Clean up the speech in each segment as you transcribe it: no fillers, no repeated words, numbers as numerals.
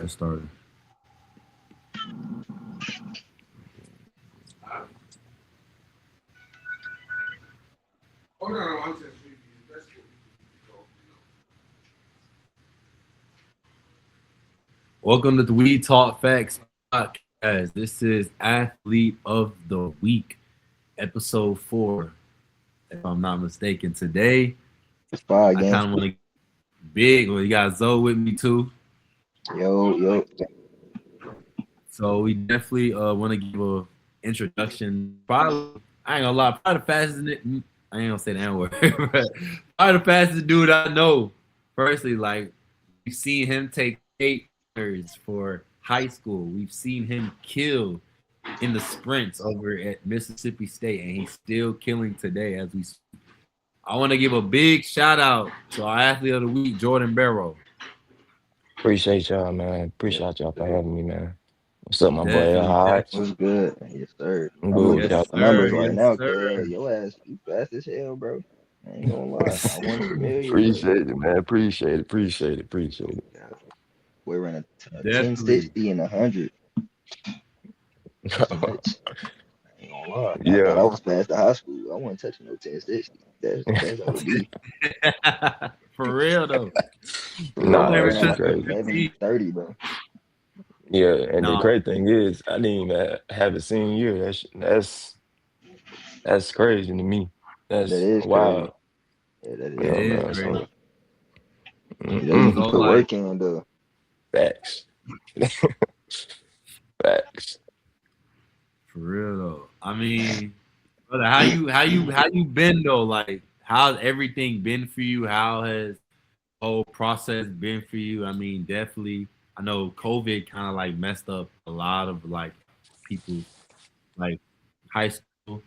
Get started. Welcome to the We Talk Facts podcast. This is Athlete of the Week, episode 4, if I'm not mistaken. Today, It's fire I game. kind of want to big. Well, you got Zoe with me too. Yo. So we definitely want to give a introduction. Probably, I ain't gonna lie, probably the fastest. I ain't gonna say the N word, but probably the fastest dude I know. Firstly, like we've seen him take 8 for high school. We've seen him kill in the sprints over at Mississippi State, and he's still killing today as we speak. I want to give a big shout out to our athlete of the week, Jordan Barrow. Appreciate y'all, man. Appreciate y'all for having me, man. What's up, my boy? Definitely, All right. definitely. What's good? Yes, sir. I'm I'm good looking with Yes, y'all. at the sir. numbers right Yes, now, sir. cuz your ass, you fast as hell, bro. I ain't gonna lie. I wasn't familiar, but Appreciate it, man. Appreciate it. yeah, we're running a Definitely. 1060 and 100. That's a bitch. I ain't gonna lie. I thought Yeah. I was past the high school. I wasn't touching no 1060. That's OD. For real though. For I real, Nah, was I that never ran shit like touching a the crazy. 15. 1130, bro. Yeah, and the No, great thing is, I didn't even have a senior year. That's crazy to me. That That's is crazy. wild. Yeah, that it is Yeah, is man. crazy. crazy. So, You know, you mm-mm, can So put like work in though. facts, facts. for real though. I mean, brother, how you been though? Like, how's everything been for you? How has the whole process been for you? I mean, definitely. I know COVID kind of like messed up a lot of like people like high school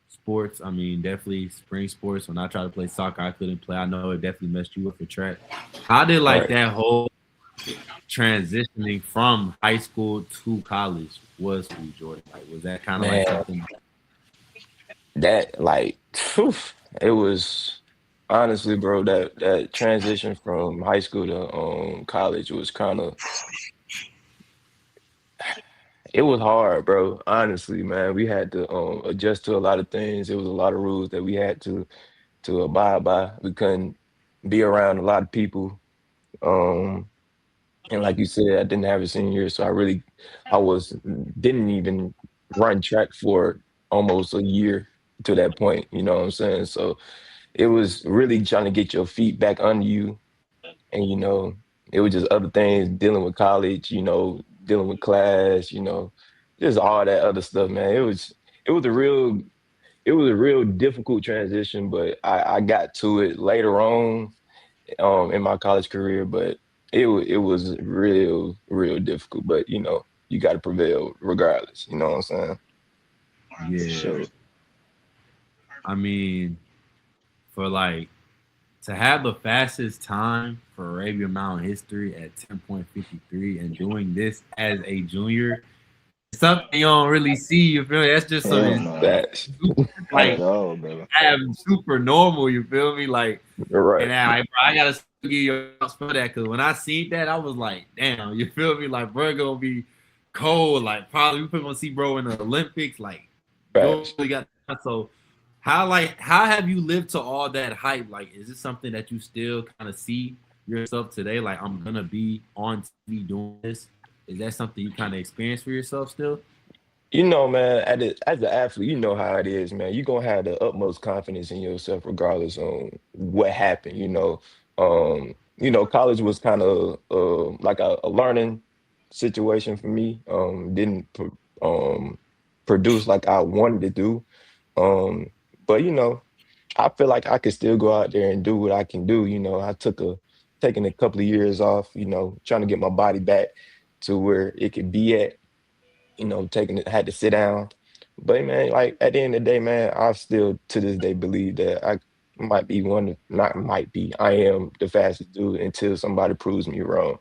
sports. I mean, definitely spring sports. When I tried to play soccer, I couldn't play. I know it definitely messed you up for track. How did like Right. that whole transitioning from high school to college was for you, Jordan? Like, was that kind of like Man, something? that like phew, it was honestly, bro, that transition from high school to college was kind of it was hard, bro. Honestly, man, we had to adjust to a lot of things. It was a lot of rules that we had to abide by. We couldn't be around a lot of people. Um, and like you said, I didn't have a senior year, so I was didn't even run track for almost a year to that point. You know what I'm saying? So it was really trying to get your feet back under you, and it was just other things, dealing with college, dealing with class, just all that other stuff, man. It was a real it was a real difficult transition, but I got to it later on in my college career, but it was real difficult, but you got to prevail regardless, you know what I'm saying? For Yeah, sure. I mean, for like to have the fastest time for Arabian Mountain history at 10.53 and doing this as a junior, it's something you don't really see. You feel me? That's just Hell something no. That's Not like at all, bro. have super normal. You feel me? Like, right. and I gotta give you props for that because when I seen that, I was like, damn. You feel me? Like, bro, gonna be cold. Like, probably we gonna see bro in the Olympics. Like, doing Facts. what he got. So, how have you lived to all that hype? Like, is this something that you still kind of see yourself today? Like, I'm gonna be on TV doing this. Is that something you kind of experience for yourself still? Man, as an athlete, you know how it is, man. You're gonna have the utmost confidence in yourself regardless on what happened, college was kind of like a learning situation for me. Didn't produce like I wanted to do. Um, but I feel like I could still go out there and do what I can do. I taking a couple of years off, trying to get my body back to where it could be at, taking it, had to sit down. But man, like at the end of the day, man, I still to this day believe that I might be not might be, I am the fastest dude until somebody proves me wrong.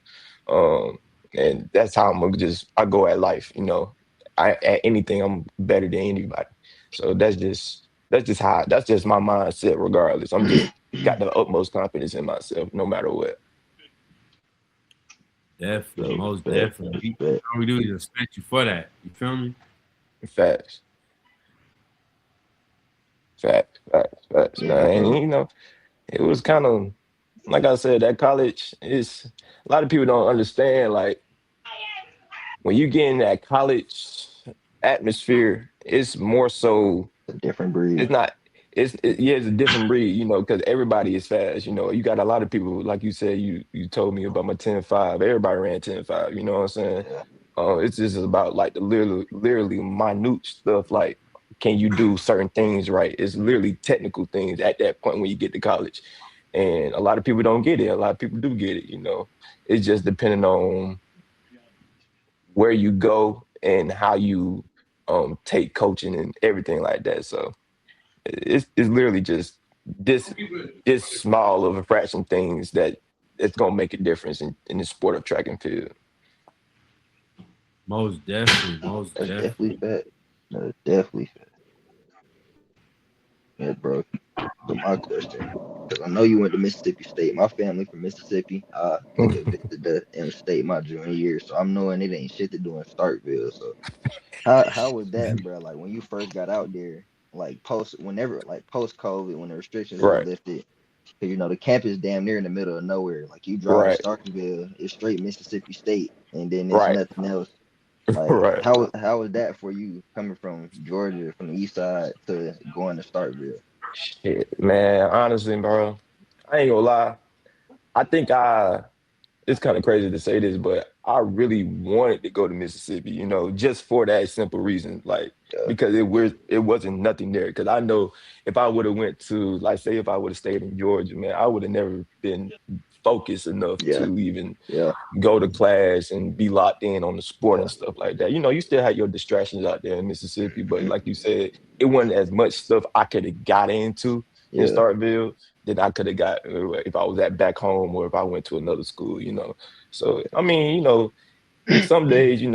Um, and that's how I go at life, at anything, I'm better than anybody. So that's just my mindset regardless. I'm just got the utmost confidence in myself no matter what. Definitely, So most respect, definitely. respect. All we do is respect you for that. You feel me? Facts, facts, Yeah, man. And bro. it was kind of like I said, that college is a lot of people don't understand. Like when you get in that college atmosphere, it's more so. A different breed. It's not. Yeah, it's a different breed, because everybody is fast. You got a lot of people, like you said, you told me about my 10-5. Everybody ran 10-5. You know what I'm saying? Yeah, It's just about like the literally minute stuff. Like, can you do certain things right? It's literally technical things at that point when you get to college, and a lot of people don't get it. A lot of people do get it. It's just depending on where you go and how you take coaching and everything like that. So it's literally just this small of a fraction of things that it's gonna make a difference in the sport of track and field. Most definitely, most that's definitely definitely. fact. No, that's definitely fact. Yeah, bro. So my question, because I know you went to Mississippi State. My family from Mississippi. I went to visit the M State my junior year, so I'm knowing it ain't shit to do in Starkville. So how was that, bro? Like when you first got out there, like post COVID, when the restrictions was Right, lifted, because the campus damn near in the middle of nowhere. Like you drive to right, Starkville, it's straight Mississippi State, and then it's right, nothing else. Like right. how was that for you coming from Georgia, from the east side to going to Starkville? Shit, man. Honestly, bro, I ain't gonna lie. I think it's kind of crazy to say this, but I really wanted to go to Mississippi, just for that simple reason, like Yeah, because it wasn't nothing there. Because I know if I would have went to, like, say, if I would have stayed in Georgia, man, I would have never been focused enough yeah, to even yeah, go to class and be locked in on the sport yeah. and stuff like that. You still had your distractions out there in Mississippi, but Mhm. like you said, it wasn't as much stuff I could have got into in Yeah, Starkville than I could have got if I was at back home or if I went to another school. So I mean, some days, you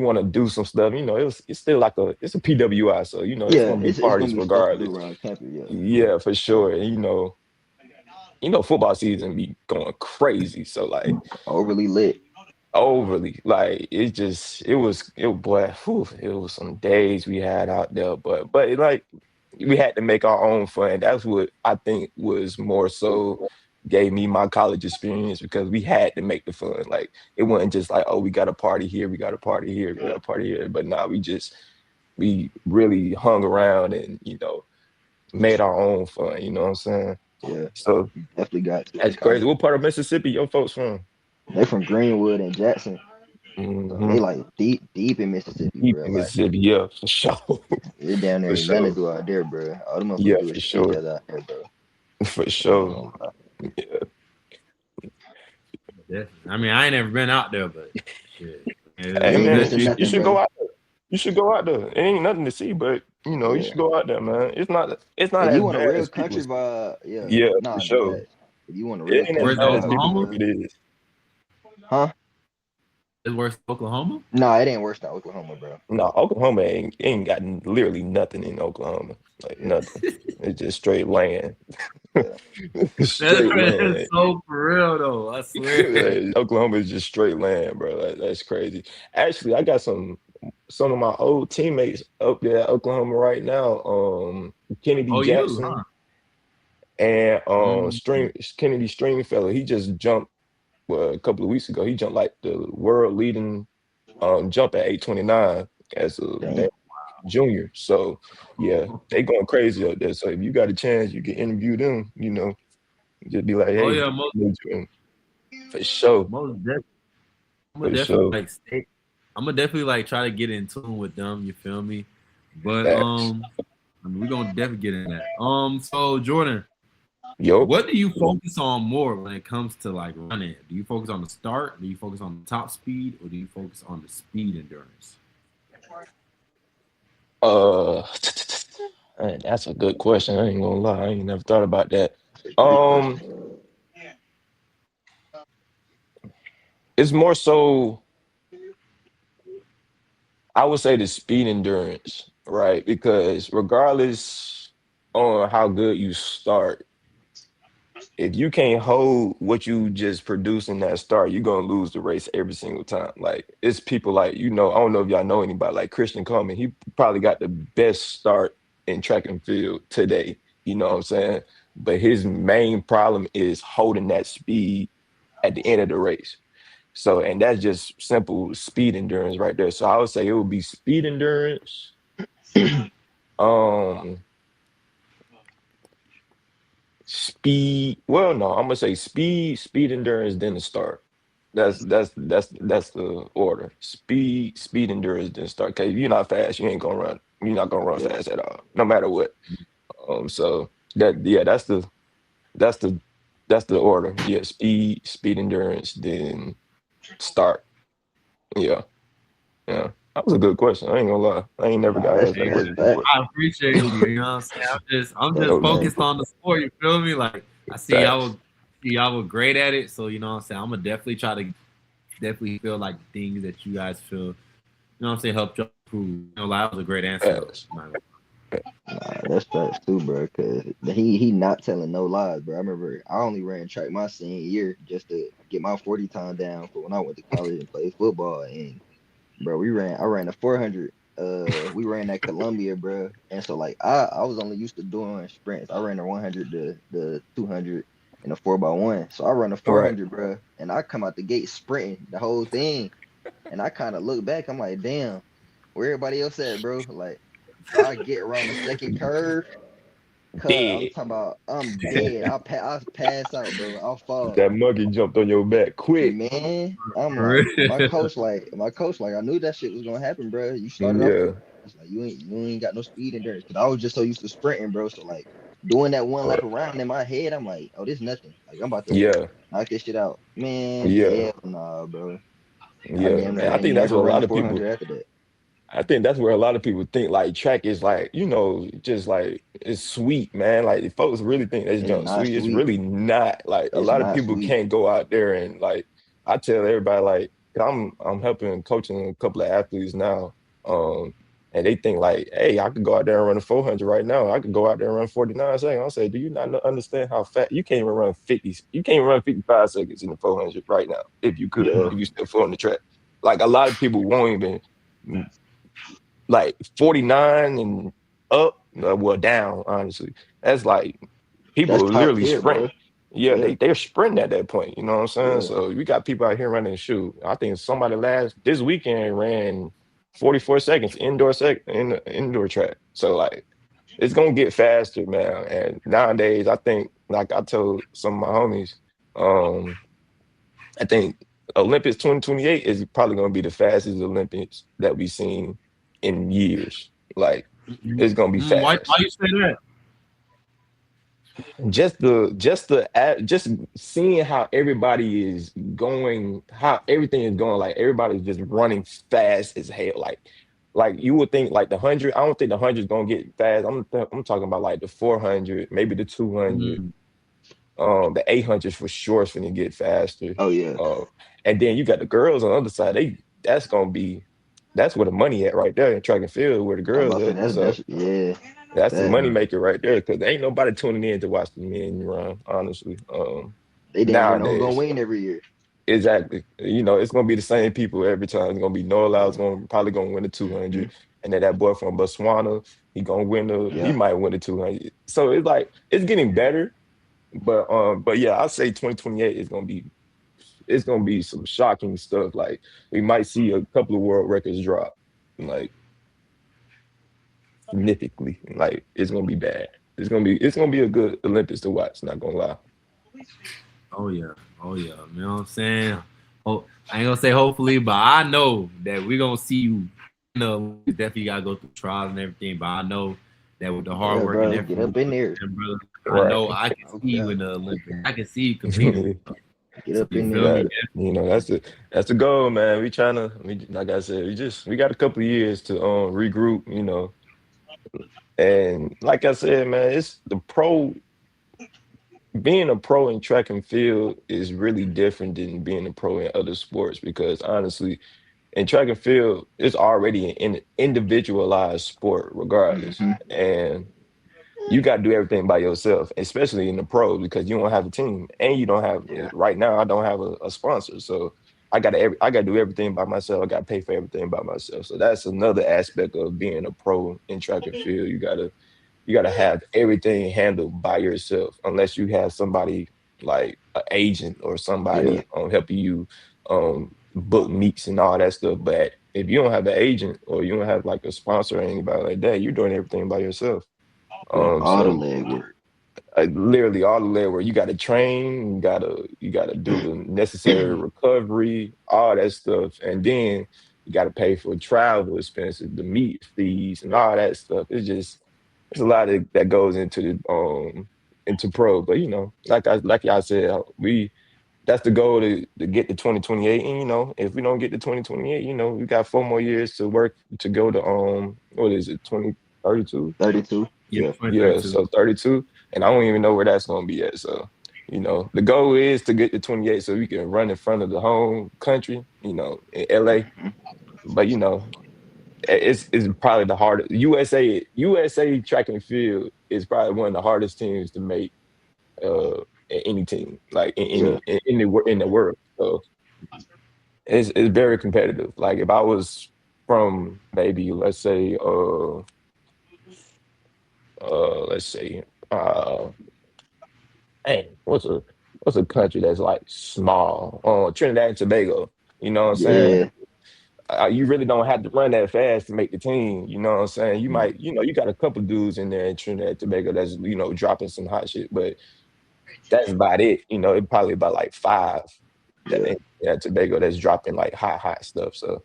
wanna do some stuff. It's still like it's a PWI, so it's yeah. gonna be It's gonna parties be stuff to do regardless. around campus. Yeah, Yeah, for sure. And football season be going crazy. So like overly lit. overly. Like boy, whew, it was some days we had out there, but like we had to make our own fun. That's what I think was more so gave me my college experience because we had to make the fun. Like it wasn't just like, oh, we got a party here, we got a party here, we got Yeah, a party here. But nah, we really hung around and made our own fun, you know what I'm saying? yeah. So Definitely got to in that's crazy. college. What part of Mississippi your folks from? They from Greenwood and Jackson, so Hmm. they like deep in Mississippi, Deep bro. in Like Mississippi, yeah, for sure. it down there For ain't nothing to sure. do out there, bro. All the motherfuckers Yeah, do for is see each sure. other out there, bro. For I ain't sure. gonna lie. Yeah. Definitely. I mean, I ain't never been out there, but shit. Hey You It's ain't man, you missing definitely should, you nothing, should bro. go out there. You should go out there. It ain't nothing to see, but you Yeah. should go out there, man. It's not If you as want a bad real as people country say. vibe, yeah, Yeah, for nah, dead sure. ass. If you want a It real ain't as country where's bad as vibe, people Oklahoma? think it is. huh? It's worse than Oklahoma? Nah, it ain't worse than Oklahoma, bro. No, Oklahoma ain't got literally nothing in Oklahoma. Like Yeah, nothing. It's just straight land. yeah, That's, Straight that's land. so for real though. I swear. Like, Oklahoma is just straight land, bro. That's crazy. Actually, I got some of my old teammates up there at Oklahoma right now. Kennedy Oh, you, Jackson huh? and Mm. Kennedy Stringfellow. He just jumped a couple of weeks ago. He jumped like the world leading jump at 829 as a damn. junior. So yeah, they going crazy up there. So if you got a chance, you can interview them. Just be like, Oh hey, yeah, for sure, most definitely. I'm gonna for definitely sure. like stay. I'm gonna definitely like try to get in tune with them. You feel me? But Facts. I mean, we're gonna definitely get in that. So Jordan, Yo. what do you focus on more when it comes to like running? Do you focus on the start? Do you focus on the top speed, or do you focus on the speed endurance? Uh, man, that's a good question. I ain't gonna lie, I ain't never thought about that. That's a great Um, question. it's more so I would say the speed endurance, right? Because regardless on how good you start, if you can't hold what you just produce in that start, you're gonna lose the race every single time. Like it's people like I don't know if y'all know anybody like Christian Coleman. He probably got the best start in track and field today. You know what I'm saying? But his main problem is holding that speed at the end of the race. So, and that's just simple speed endurance right there. So I would say it would be speed endurance. Um, Speed. Well, no, I'm gonna say speed endurance, then the start. That's the order. Speed endurance, then start. Cause if you're not fast, you ain't gonna run. You're not gonna run Yeah. fast at all, no matter what. So that's the that's the order. Yeah, speed endurance, then start. Yeah, yeah. That was a good question. I ain't gonna lie. I ain't never Nah, got that's asked that that's Man, question fact. before. I appreciate you. You know what I'm saying? I'm just No doubt. focused on the sport. You feel me? Like I Facts. see y'all were great at it. So you know what I'm saying? I'm gonna definitely try to definitely feel like things that you guys feel. You know what I'm saying? Helped y'all improve. You know, like, that was a great answer though. Facts. Man. Nah, that's facts too, bro. Cause he not telling no lies, bro. I remember I only ran track my senior year just to get my 40 time down for when I went to college and played football. And bro, I ran a 400. We ran at Columbia, bro. And so like I was only used to doing sprints. I ran the 100, the 200, and the 4x1. So I run the Right. 400, bro, and I come out the gate sprinting the whole thing. And I kind of look back, I'm like, damn, where everybody else at, bro? Like I get around the second curve. Cause I'm Dead. talking about I'm dead. I pass out, bro. I'll fall. That monkey jumped on your back quick. Man, I'm For like, real. my coach, like, I knew that shit was gonna happen, bro. You started off too Yeah. fast. Like, you ain't got no speed endurance. Cause I was just so used to sprinting, bro. So like, doing that one lap Right. around in my head, I'm like, oh, this nothing. Like, I'm about to Yeah. knock this shit out, man. Yeah. Hell nah, bro. I Yeah. damn And near I ain't think that's never what a ran a lot of people 400 after that. I think that's where a lot of people think like track is like, just like it's sweet, man. Like if folks really think that's It's junk not sweet. It's sweet. really not. Like a It's lot of not people sweet. can't go out there and like I tell everybody like 'cause I'm helping coaching a couple of athletes now. Um and they think like, hey, I could go out there and run a 400 right now. I could go out there and run 49 seconds. I'll say, do you not understand how fast you can't even run 50? You can't even run 55 seconds in the 400 right now if you could, Yeah. if you still full on the track. Like a lot of people won't even like 49 and up, well down, honestly. That's like That's people are top literally tier, bro. sprinting. Yeah, Yeah. they're sprinting at that point. You know what I'm saying? Yeah. So we got people out here running shoe. I think somebody last this weekend ran 44 seconds in the indoor track. So like it's gonna get faster, man. And nowadays, I think like I told some of my homies, um, I think Olympics 2028 is probably going to be the fastest Olympics that we've seen in years. Like it's going to be Why fast. you say that? Just seeing how everybody is going, how everything is going. Like everybody's just running fast as hell. Like you would think like the 100. I don't think the 100 is going to get fast. I'm talking about like the 400, maybe the 200. Mm, The 800s for sure is finna get faster. Oh yeah. Uh, and then you got the girls on the other side. That's where the money at right there in track and field where the I'm girls about to say at. that's So yeah. that's the That money yeah. maker right there because ain't nobody tuning in to watch the men run, honestly. they damn near know who gonna Nowadays. win every year. Exactly. It's gonna be the same people every time. It's gonna be Noah Yeah. Lyles gonna probably gonna win the 200. And then that boy from Botswana, he Yeah. might win the 200. So it's like it's getting better. But yeah, I'll say 2028 is gonna be it's gonna be some shocking stuff. Like we might see a couple of world records drop, like significantly. Like it's gonna be bad. It's gonna be a good Olympics to watch. Not gonna lie. Oh yeah. Oh yeah. You know what I'm saying? Oh, I ain't gonna say hopefully, but I know that we're gonna see you. You know, we definitely gotta go through trials and everything. But I know that with the hard Yeah, work and bro. Get effort, you up in put there. in, brother, I Right. know I can see you Okay. in the Olympics. I can see you competing. Get So up you in feel there. me? Got it. That's the goal, man. Like I said, we got a couple of years to regroup. And like I said, man, it's the pro. Being a pro in track and field is really different than being a pro in other sports because honestly, in track and field, it's already an individualized sport regardless. Hmm. And you got to do everything by yourself, especially in the pros because you don't have a team and you don't have Yeah. right now. I don't have a sponsor, so I got to do everything by myself. I got to pay for everything by myself. So that's another aspect of being a pro in track and field. You gotta have everything handled by yourself, unless you have somebody like an agent or Yeah. somebody helping you book meets and all that stuff. But if you don't have an agent or you don't have like a sponsor or anybody like that, you're doing everything by yourself. Doing all the So leg work. literally all the layer where you got to train, you got to do the necessary recovery, all that stuff, and then you got to pay for travel expenses, the meat fees, and all that stuff. It's just it's a lot that goes into the into pro. But like y'all said, we that's the goal to get to 2028. And if we don't get to 2028, we got 4 more years to work to go to what is it, 2032? 32. Yeah, Yeah. Yeah, 2032. so 32, and I don't even know where that's gonna be at. So, the goal is to get to 28 so we can run in front of the home country, in LA. Mhm. But it's probably the hardest. USA track and field is probably one of the hardest teams to make in any team, like in Yeah. in the world. So it's very competitive. Like if I was from maybe let's say hey, what's a country that's like small? Trinidad and Tobago. You know what I'm saying? Yeah. You really don't have to run that fast to make the team. You know what I'm saying? You Mm. might, you got a couple dudes in there in Trinidad and Tobago that's dropping some hot shit, but that's about it. It probably about like five that Yeah. in Tobago that's dropping like hot stuff. So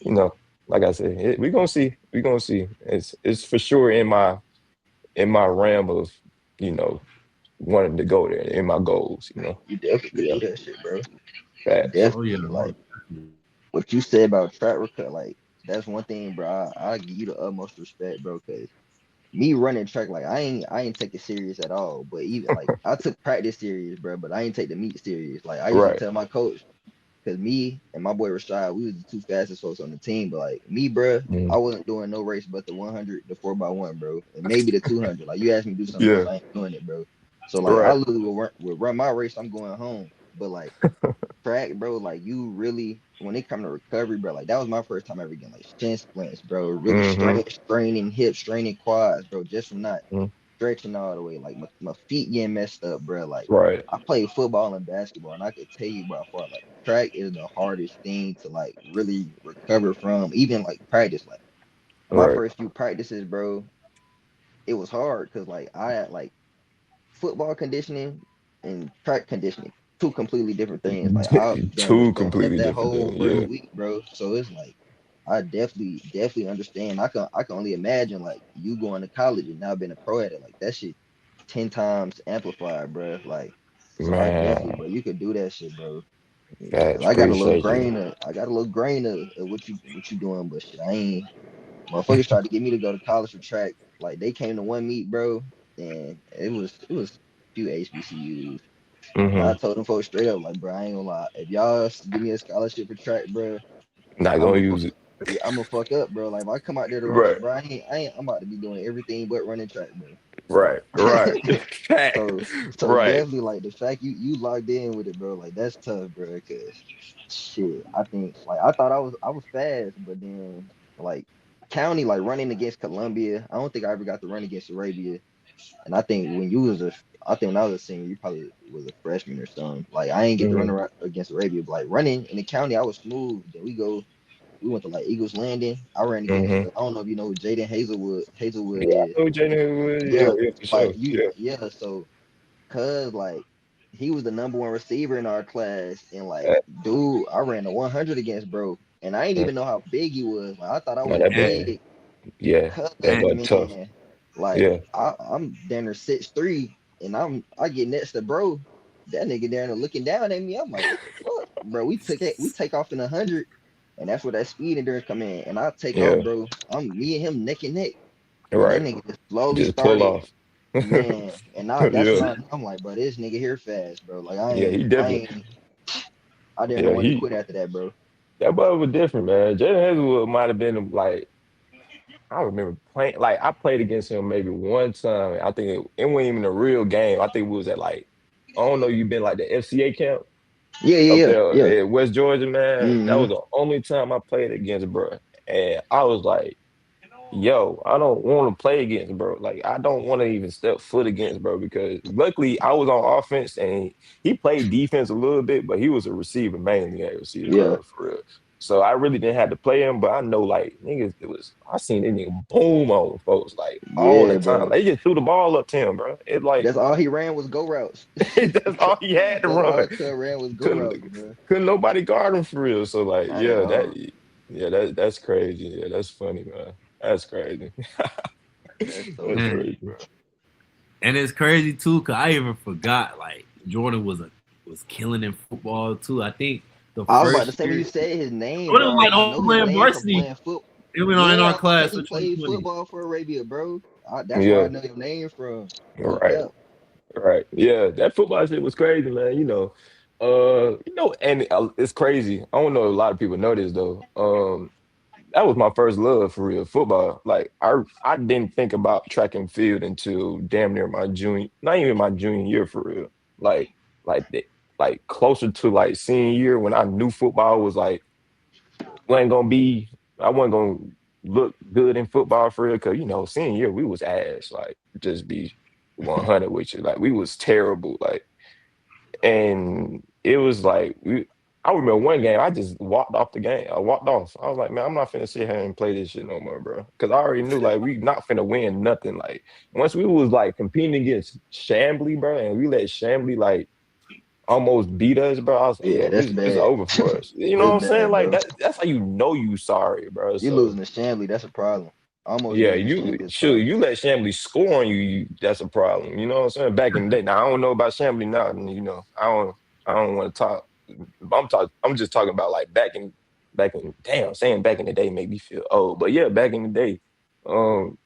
you know, like I said, we gonna see. We gonna see. It's for sure in my realm of you know wanting to go there in my goals. You definitely Yeah, do that shit, bro. facts. Oh yeah, Definitely. Like most definitely. what you said about track record, like that's one thing, bro. I give you the utmost respect, bro, because me running track, like I ain't take it serious at all. But even like I took practice serious, bro, but I ain't take the meet serious. Like I used to Right. tell my coach, because me and my boy Rashad, we was the two fastest folks on the team. But like me, bro, Mm. I wasn't doing no race but the 100, the 4x1, bro, and maybe the 200. Like you asked me to do something else, Yeah. I ain't doing it, bro. So like I Right. literally would run my race, I'm going home. But like track, bro, like you really when it come to recovery, bro, like that was my first time ever getting like shin splints, bro. Really Mm-hmm. straining hips, straining quads, bro, just from not Mm. stretching all the way. Like my feet getting messed up, bro. Like Right. I played football and basketball, and I could tell you by far, like track is the hardest thing to like really recover from. Even like practice, like my Right. first few practices, bro, it was hard because like I had like football conditioning and track conditioning, two completely different things. Like I done was Two doing that completely that different whole things. first Yeah. week, bro. So it's like I definitely understand. I can only imagine like you going to college and now being a pro at it. Like that shit 10 times amplified, bro. Like so I definitely, Man, bro, you could do that shit, bro. Cause facts. I got a little Appreciate you. grain of what you doing, but shit, I ain't. Motherfuckers tried to get me to go to college for track. Like they came to one meet, bro, and it was a few HBCUs. And I Mm-hmm. told them folks straight up, like, bro, I ain't gonna lie. If y'all give me a scholarship for track, bro, Not I'm gonna a use it. yeah, I'm a fuck up, bro. Like if I come out there to run Right. track, bro, I'm about to be doing everything but running track, bro. Right. Right. Fact. So Right. definitely like the fact you locked in with it, bro. Like that's tough, bro. Cause shit, I think like I was fast, but then like county like running against Columbia, I don't think I ever got to run against Arabia. And I think I think when I was a senior, you probably was a freshman or something. Like I ain't get to run Mm-hmm. against Arabia, but like running in the county, I was smooth. Then we went to like Eagles Landing. I ran against Mm-hmm. I don't know if you know who Jaden Hazelwood Yeah, is. I know Jaden. Yeah, Yeah, yeah, for like sure. you Yeah. yeah. So cause like he was the number one receiver in our class, and like Uh, dude, I ran the 100 against bro, and I didn't mm, even know how big he was. Like I thought I no, was that boy. big. Yeah, Cause that boy tough. man, like Yeah. I'm down there 6'3", and I get next to bro. That nigga down there looking down at me. I'm like, what the fuck, bro? We take off in 100, and that's where that speed endurance come in. And I take off, Yeah. bro. I'm me and him neck and neck, and that Right. nigga just slowly Just pull started, off. man. And that's Yeah. when I'm like, bro, this nigga here fast, bro. Like Yeah, he I definitely. ain't I didn't Yeah, want to he quit after that, bro. that boy was different, man. Jaden Hazelwood might have been like I remember playing like I played against him maybe one time. I think it wasn't even a real game. I think we was at like I don't know. You been like the FCA camp Yeah, up yeah, yeah, there at West Georgia, yeah. man. That was the only time I played against bro, and I was like. Yo, I don't want to play against bro. Like I don't want to even step foot against bro because luckily I was on offense and he played defense a little bit, but he was a receiver mainly a receiver, Yeah, bro, for real. So I really didn't have to play him, but I know like niggas, it was I seen that nigga boom on folks like all the yeah, time. bro. They just threw the ball up to him, bro. It like That's all he ran was go routes. that's all he had to That's all run. Cuz ran was go Couldn't routes, bro. couldn't nobody guard him for real. So like, Not at all. yeah, that's crazy. Yeah, that's funny, man. That's crazy. That's so That's Man, crazy, funny. bro. and it's crazy too, cause I even forgot like Jordan was killing in football too. I think the I was about to first say when you year said his name, Jordan bro. was like I all know he playing ran from varsity. playing foot. It went on in Yeah, I our was about to say class he for played 2020. football for Arabia, bro. That's where I Yeah, know your name from. No right, cap. right. Yeah, that football shit was crazy, man. And it's crazy. I don't know if a lot of people know this though. That was my first love for real football. Like I didn't think about track and field until damn near my junior, not even my junior year for real. Like like the, like closer to like senior year when I knew football was like wasn't gonna be I wasn't gonna look good in football for real because senior year we was ass like just be 100 with you like we was terrible like and it was like I remember one game I just walked off the game. I walked off. I was like, man, I'm not finna sit here and play this shit no more, bro. Because I already knew like we not finna win nothing. Like once we was like competing against Shambly, bro, and we let Shambly like almost beat us, bro. I was like, Yeah, yo, that's this is bad. over for us. You know That's what I'm saying? bad, Like bro. that's how you know you sorry, bro. You So losing to Shanley, that's a problem. Almost yeah, losing to you Shanley is a sure problem. you let Shambly score on you, that's a problem. You know what I'm saying? Back in the day. Now I don't know about Shambly now, and I don't want to talk. I'm just talking about like back in damn saying back in the day made me feel old. But yeah, back in the day, um,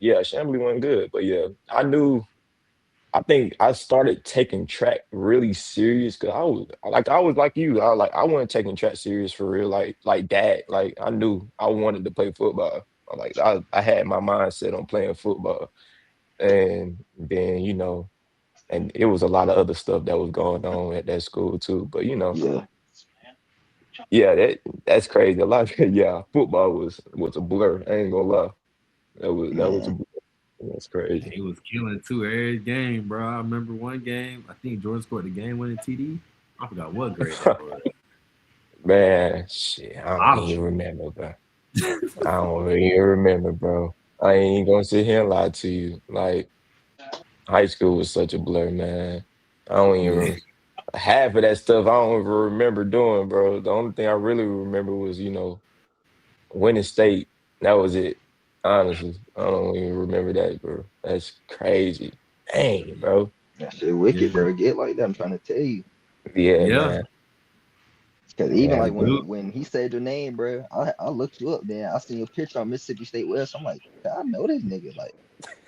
yeah, Shambly wasn't good. But yeah, I think I started taking track really serious because I was like you. I wasn't taking track serious for real, like that. Like I knew I wanted to play football. Like I had my mindset on playing football. And then, and it was a lot of other stuff that was going on at that school too. But Yeah, yeah, that's crazy. A lot of yeah, football was a blur. I ain't gonna lie. That was a man. blur. That's crazy. He was killing too every game, bro. I remember one game. I think Jordan scored the game winning TD. I forgot what grade that was. Man, shit, I don't I even remember, bro. I don't even remember, bro. I ain't gonna sit here and lie to you. Like high school was such a blur, man. I don't yeah, even half of that stuff I don't even remember doing, bro. The only thing I really remember was, winning state. That was it. Honestly. I don't even remember that, bro. That's crazy. Dang, bro. That shit wicked, yeah, bro. Get like that. I'm trying to tell you. Yeah, yeah. man. Cause even Yeah, like bro. when he said your name, bro, I looked you up. Then I seen your picture on Mississippi State West. I'm like, I know this nigga. Like,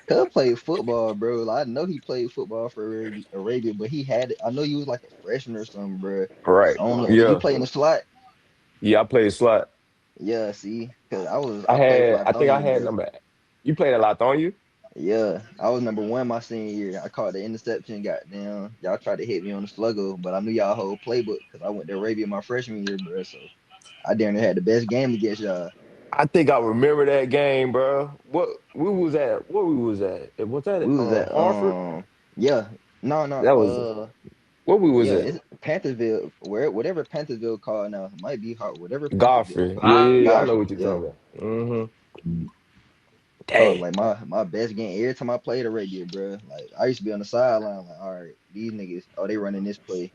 cuz played football, bro. Like, I know he played football for Arabia, but he had it. I know you was like a freshman or something, bro. Right. I don't know. Did you Yeah. play in the slot? Yeah, I played slot. Yeah, see, cause I played for I think I Lithonia, had bro. number. You played a lot, don't you? Yeah, I was number one my senior year. I caught the interception, got down. Y'all tried to hit me on the sluggo, but I knew y'all whole playbook because I went to Arabia my freshman year, bro. So I damn near had the best game against y'all. I think I remember that game, bro. What we was at? What we was at? Was that We was at Hartford? yeah, no, no, That was what we was yeah, at. it's Panthersville, whatever Panthersville called now. It might be hard, whatever Panthersville Godfrey. Yeah, called. yeah, yeah. I know Godfrey, what you're yeah. talking about. Mm-hmm. That was Dang. like my best game every time I played Arabia, bro. Like I used to be on the sideline, like, all right, these niggas, oh, they running this play.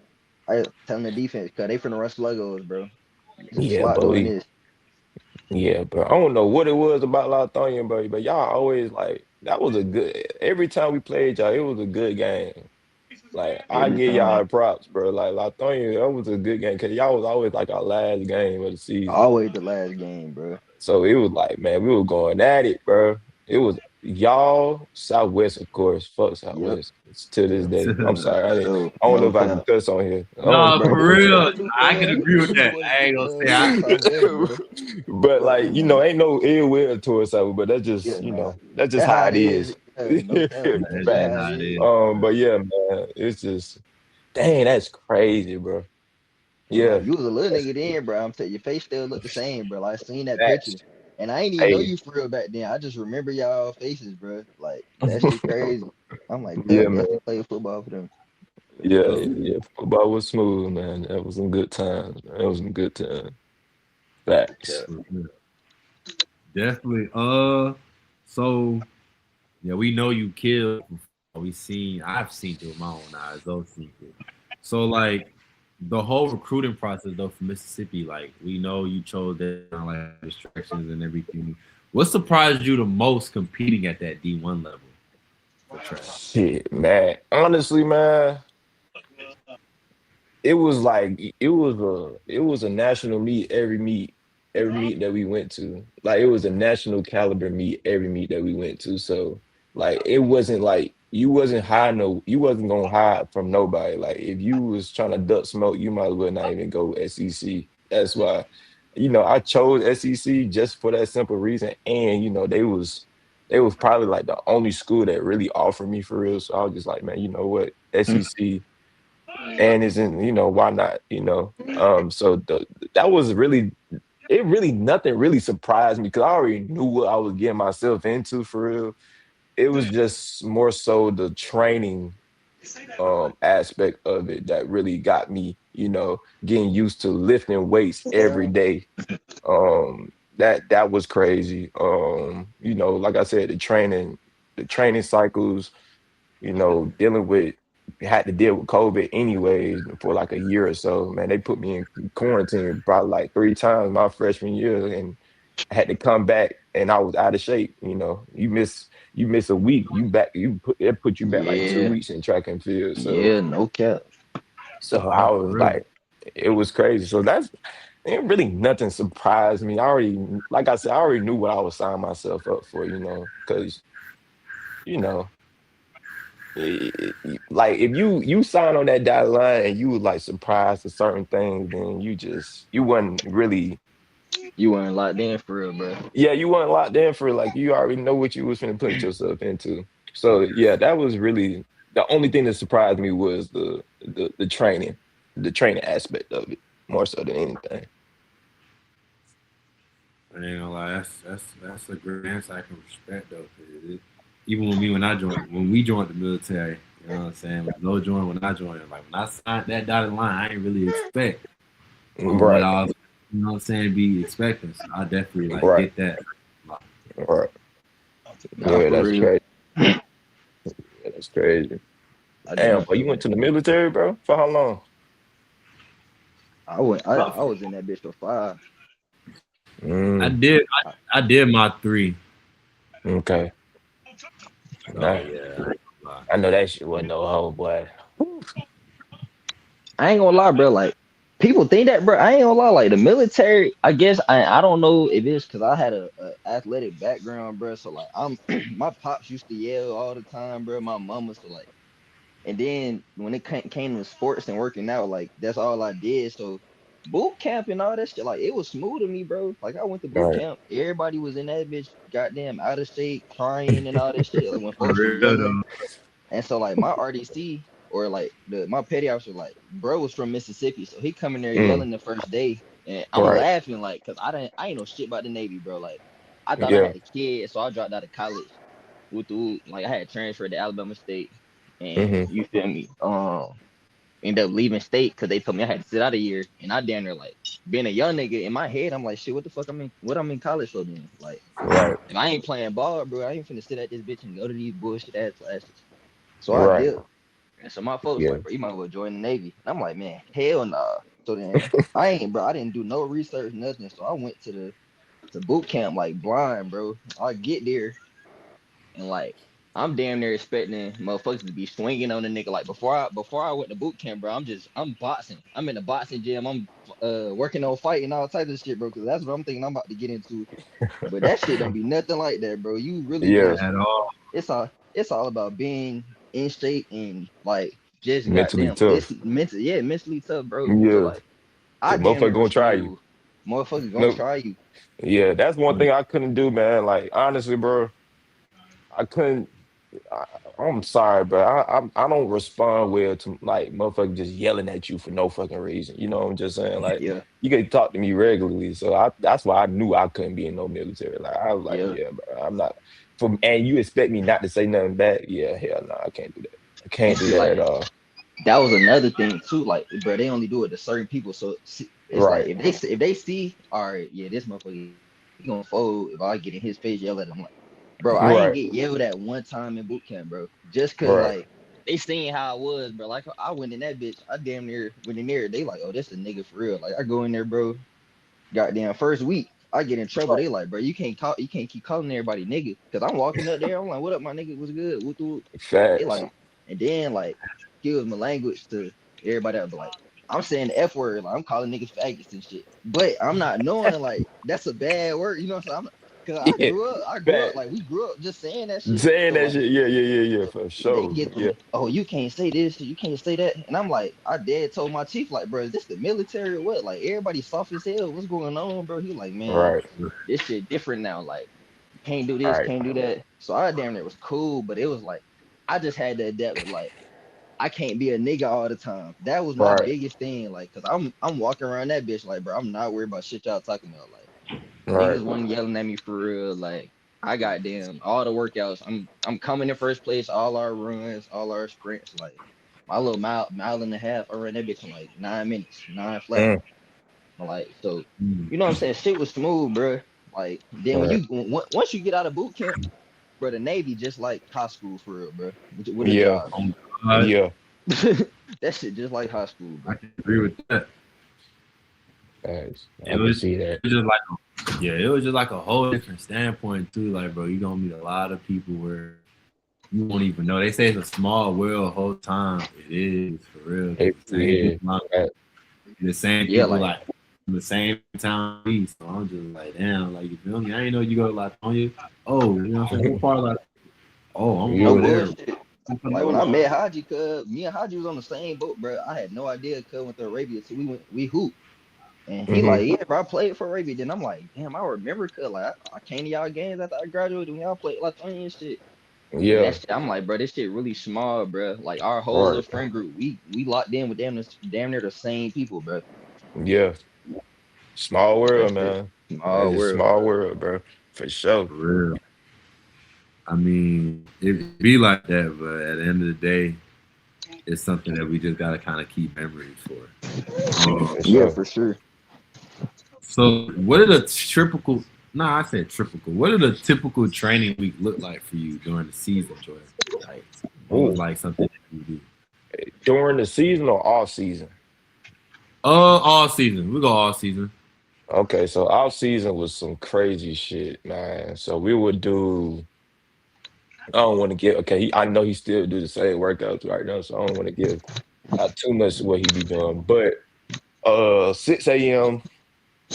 I telling the defense, cause they finna run sluggos, bro. Yeah, Slot doing believe. this. Yeah, bro. I don't know what it was about Lithonia, bro, but y'all always like that was a good. Every time we played y'all, it was a good game. Like I Every give time. y'all props, bro. Like Lithonia, that was a good game because y'all was always like our last game of the season. Always the last game, bro. So it was like, man, we were going at it, bro. It was y'all Southwest, of course. Fuck Yep. Southwest. It's to this Yep. day. I'm sorry. For sure. I don't know No if I can cap. cuss on here. I don't No, know Bro, if for I can what you cuss. real. want to do, I can cuz? agree Do with what you that. want I to do, ain't gonna cuz. say We I. in Southwest, bro. But Fuck like, that, man. ain't no ill will towards Southwest, but that's just, Yeah, nah. that's just That's how how it it is. is. Yeah, no cap. That That's shit just how Facts. it how it is. is. But yeah, man, it's just, dang, that's crazy, bro. And Yeah, like you was a little that's nigga then, bro. I'm telling you, your face still look the same, bro. Like, I seen that picture. facts. And I ain't even know Hey, you for real back then. I just remember y'all faces, bro. Like that shit crazy. I'm like, bro, I yeah, man. definitely played football for them. For Yeah, sure. yeah. Football was smooth, man. That was some good times, man. That was some good times. Facts. Definitely. So yeah, we know you killed. I've seen it with my own eyes. Those seen it. So like the whole recruiting process though for Mississippi, like we know you chose that like distractions and everything. What surprised you the most competing at that D1 level for track? Shit, man. Honestly, man, it was like it was a national meet every meet that we went to. Like it was a national caliber meet every meet that we went to. So like it wasn't like you wasn't gonna hide from nobody. Like if you was trying to duck smoke, you might as well not even go SEC. That's why, I chose SEC just for that simple reason. And they was probably like the only school that really offered me for real. So I was just like, man, you know what? SEC and isn't why not so that was really it really nothing really surprised me because I already knew what I was getting myself into for real. It was just more so the training aspect of it that really got me getting used to lifting weights every day. That was crazy. Like I said, the training cycles, dealing with had to deal with COVID anyways for like a year or so. Man, they put me in quarantine probably like 3 times my freshman year, and I had to come back, and I was out of shape. You miss a week, it put you back like two Yeah. weeks in track and field. So Yeah, no cap. so I No, for was real. like, it was crazy. So that's it. Really, nothing surprised me. Like I said, I already knew what I was signing myself up for. Because you know like if you sign on that dotted line and you was like surprised to certain things, then you wasn't really, You weren't locked in for real, bro. yeah, you weren't locked in for like you already know what you was finna put yourself into. So yeah, that was really the only thing that surprised me was the training aspect of it more so than anything. I ain't gonna lie, that's a great answer. I can respect though. 'Cause even with me when we joined the military, you know what I'm saying? When no join when I joined, like when I signed that dotted line, I ain't really expect what Right, I was, you know what I'm saying, be expecting. So I definitely like right, get that. Like, right. Nah, Yeah, for that's real. crazy. Yeah, that's crazy. I Damn, definitely boy, you feel went that. to the military, bro? For how long? I went. I was in that bitch for 5. I Mm, did I, I did my 3. okay. So Nah, yeah, I ain't gonna lie. I know that shit wasn't no hoe, boy. I ain't gonna lie, bro. Like people think that, bro. I ain't gonna lie. Like the military, I guess I don't know if it's because I had a athletic background, bro. So like I'm my pops used to yell all the time, bro. My mama, so like, and then when it came to sports and working out, like that's all I did. So boot camp and all that shit, like it was smooth to me, bro. Like I went to boot Right. camp, everybody was in that bitch, goddamn out of state, crying and all that shit. Like when For folks was real yelling. though. And so like my RDC or like my petty officer, like bro was from Mississippi, so he come in there Mm, yelling the first day, and I'm right. laughing like, cause I ain't know shit about the Navy, bro. Like I thought I Yeah. had the kid, so I dropped out of college with like I had transferred to Alabama State, and Hmm. you feel me, ended up leaving state because they told me I had to sit out a year, and I damn near like being a young nigga in my head, I'm like shit, what the fuck what I'm in college for then? Like Right. if I ain't playing ball, bro, I ain't finna sit at this bitch and go to these bullshit ass classes. So I Right. did. And so my folks Yeah. like, bro, you might as well join the Navy. And I'm like, man, hell nah. So then I didn't do no research, nothing. So I went to boot camp like blind, bro. I get there and like I'm damn near expecting motherfuckers to be swinging on the nigga. Like before I went to boot camp, bro. I'm boxing. I'm in the boxing gym. I'm working on fighting all types of shit, bro. Cause that's what I'm thinking I'm about to get into. But that shit don't be nothing like that, bro. You really Yeah, just at all. it's all about being in shape and like just mentally goddamn tough. mentally tough, bro. So Yeah, like I cause damn motherfucker near gonna was try you. smooth. Motherfuckers gonna No, try you. yeah, that's one thing I couldn't do, man. Like honestly, bro, I couldn't. I, I'm sorry, but I don't respond well to like motherfuckers just yelling at you for no fucking reason. You know what I'm just saying? Like Yeah, you can talk to me regularly, so that's why I knew I couldn't be in no military. Like I was like, yeah. yeah, bro, I'm not. From and you expect me not to say nothing back? Yeah, hell no, I can't do that. I And can't do see, that like at all. that was another thing too. Like, bro, they only do it to certain people. So it's like Right, if they see, all right, yeah, this motherfucker he gonna fold if I get in his face yell at him. Like, bro, I ain't right, get yelled at one time in boot camp, bro. Just cause right, like they seen how I was, bro. Like I went in that bitch, I damn near went in there. They like, oh, this a nigga for real. Like I go in there, bro. Goddamn, first week I get in trouble. They like, bro, you can't keep calling everybody nigga. Cause I'm walking up there, I'm like, what up, my nigga? What's good? What the they facts. like, and then like, excuse my language to everybody else. But like, I'm saying the F word, like I'm calling niggas faggots and shit. But I'm not knowing like that's a bad word, you know what I'm saying? Cause Yeah, I grew up facts. like we grew up just saying that shit. Saying So that like shit, yeah, yeah, yeah, yeah, for they sure. get Yeah, them, oh, you can't say this, you can't say that. And I'm like, I dead told my chief, like, bro, is this the military or what? Like everybody soft as hell. What's going on, bro? He like, man, right, this shit different now. Like, can't do this, right, can't do that. So I damn near was cool, but it was like I just had to adapt with like I can't be a nigga all the time. That was my right, biggest thing. Like, cause I'm walking around that bitch like, bro, I'm not worried about shit y'all talking about. Like right. niggas wasn't yelling at me for real. Like I got damn all the workouts. I'm coming in first place, all our runs, all our sprints. Like my little mile and a half, I ran that bitch in like 9 minutes, nine flat. Mm, Like so, Mm. you know what I'm saying? Shit was smooth, bro. Like then when right. once you get out of boot camp, bro, the Navy just like high school for real, bro. With a Yeah, job, Oh God, yeah. that shit just like high school, I bro. can agree with that. Thanks. It I can was, see that. it was just like, yeah, it was just like a whole different standpoint too. Like, bro, you gonna meet a lot of people where you won't even know. They say it's a small world. Whole time it is for real. Cause It the same really is. people, Uh, the same Yeah, people like like from the same town. So I'm just like, damn, like you feel me? I ain't know you go to Latonia. Oh, you know what I'm saying? What part of Latonia? Oh, I'm no over yeah, there. bullshit. Like when I Supernova. met Haji, cuz me and Haji was on the same boat, bro. I had no idea cuz went to Arabia, so we hooped. And he hmm like, yeah, bro, I played for Arabia. Then I'm like, damn, I remember cuz like I came to y'all games after I graduated when y'all played Latonia and shit. And that yeah, shit, I'm like, bro, this shit really small, bro. Like our whole right, little friend group, we locked in with damn near the same people, bro. yeah. Small That world, shit, man. small That's a world, small bro. world, bro, for sure. For real. I mean, it be like that, but at the end of the day, it's something that we just gotta kind of keep memories for. Yeah, for Yeah, sure. for sure. So what are the typical? Nah, I said typical. What are the typical training week look like for you during the season, Jordan? Like, what was Ooh, like something that you do? during the season or off season? All season. We go all season. Okay, so off season was some crazy shit, man. So we would do. I don't want to give. Okay, I know he still do the same workouts right now, so I don't want to give out too much of what he be doing. But 6 a.m.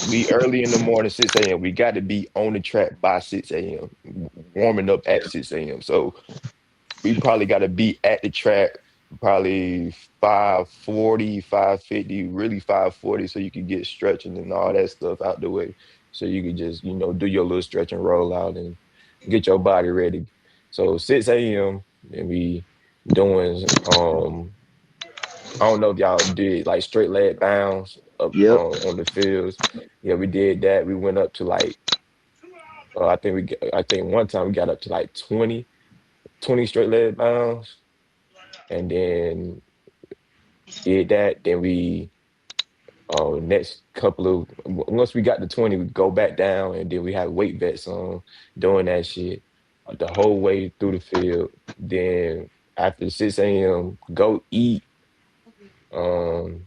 We early in the morning, 6 a.m. We got to be on the track by 6 a.m. Warming up at Yeah. 6 a.m. So we probably got to be at the track probably 5:40, 5:50, really 5:40, so you can get stretching and all that stuff out the way. So you can just, do your little stretch and roll out and get your body ready. So 6 a.m. and we doing I don't know if y'all did like straight leg bounds up Yep. on the fields. Yeah, we did that. We went up to like I think one time we got up to like 20 straight leg bounds, and then did that. Then we next couple of once we got to 20, we go back down, and then we had weight vets on doing that shit the whole way through the field. Then after 6 a.m., go eat, um,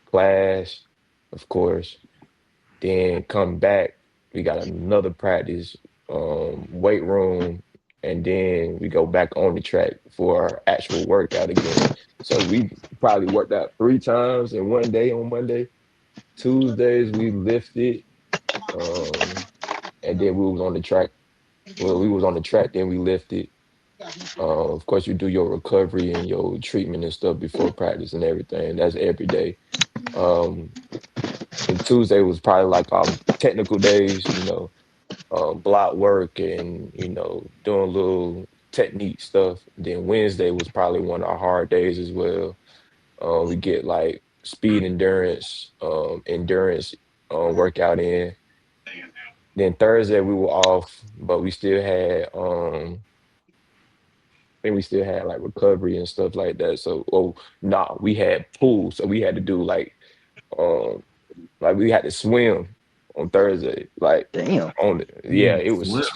class, of course. Then come back, we got another practice, weight room. and then we go back on the track for our actual workout again. So we probably worked out 3 times in one day on Monday. Tuesdays we lifted, um, and then we was on the track. Well, we was on the track, then we lifted. Of course, you do your recovery and your treatment and stuff before practice and everything. That's every day. Um, and Tuesday was probably like our technical days, block work and doing little technique stuff. Then Wednesday was probably one of our hard days as well. We get like speed endurance workout in. Then Thursday we were off, but we still had I think we still had like recovery and stuff like that. So, oh, nah, we had pool, so we had to do um like we had to swim on Thursday. Like Damn. yeah, it Swim. was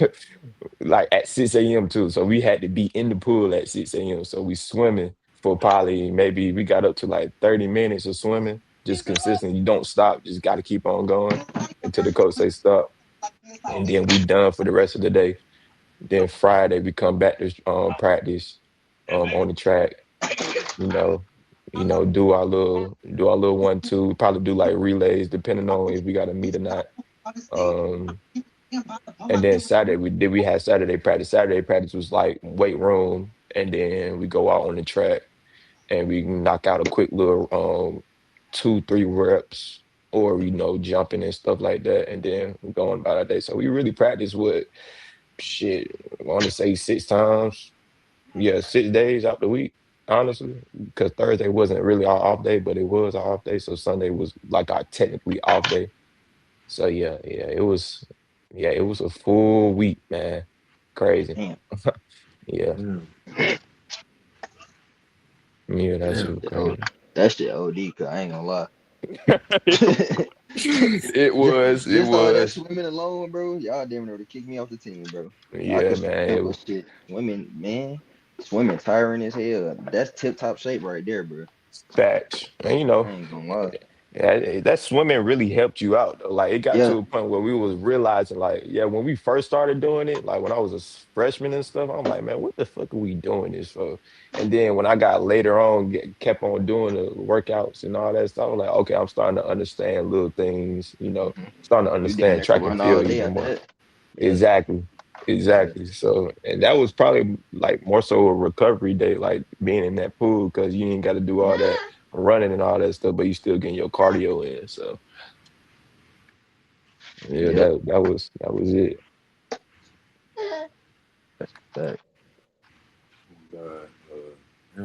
like at 6 a.m. too. So we had to be in the pool at 6 a.m. So we swimming for probably maybe we got up to like 30 minutes of swimming, just consistent. You don't stop, just gotta keep on going until the coach say stop. And then we done for the rest of the day. Then Friday we come back to practice on the track, you know, do our little 1-2. We probably do like relays depending on if we got to meet or not. Um, and then we had Saturday practice. Saturday practice was like weight room, and then we go out on the track and we knock out a quick little 2-3 reps or jumping and stuff like that, and then we go on about our day. So we really practice with shit. I want to say 6 times. Yeah, 6 days out the week, honestly, because Thursday wasn't really our off day, but it was our off day. So Sunday was like our technically off day. So yeah, it was a full week, man. Crazy. Damn. Yeah, Damn. yeah, that shit Damn. was crazy. That shit OD, cause I ain't gonna lie. It just, was, it just all that was. swimming alone, bro. Y'all damn near to kick me off the team, bro. I Yeah, could man, swim, but shit, swimming, man, swimming tiring as hell. That's tip top shape right there, bro. facts. And I ain't gonna lie. yeah, that swimming really helped you out though. Like it got Yeah. to a point where we was realizing, like, yeah, when we first started doing it, like when I was a freshman and stuff, I'm like, man, what the fuck are we doing this for? And then when I got later on, kept on doing the workouts and all that stuff, I'm like, okay, I'm starting to understand little things, hmm starting to You damn understand near could track and run all field day even after more. that. Yeah. Exactly. Yeah. Exactly. So, and that was probably like more so a recovery day, like being in that pool because you ain't got to do all that running and all that stuff, but you still getting your cardio in. So, yeah, Yep. that was it. That, God,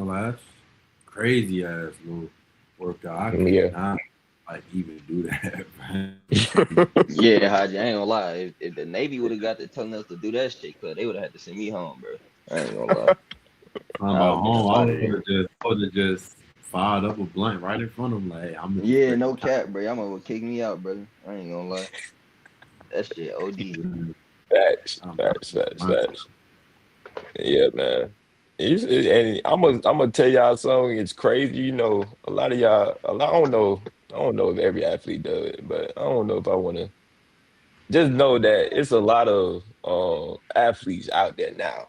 that's crazy ass little workout. I could Yeah. not like even do that, man. yeah, Haji, I ain't gonna lie. If the Navy would have got to telling us to do that shit, cause they would have had to send me home, bro. I ain't gonna lie. Talking I would about have been up home, out of there. I would have just fired up a blunt right in front of him. Like, hey, I'm gonna Yeah, spit. no cap, bro. Y'all gonna kick me out, brother. I ain't gonna lie. That shit OD. Facts, I'm facts, facts, blunt. facts. Yeah, man. And I'm gonna tell y'all something. It's crazy, A lot of y'all, I don't know if every athlete does it, but I don't know if I want to. Just know that it's a lot of athletes out there now.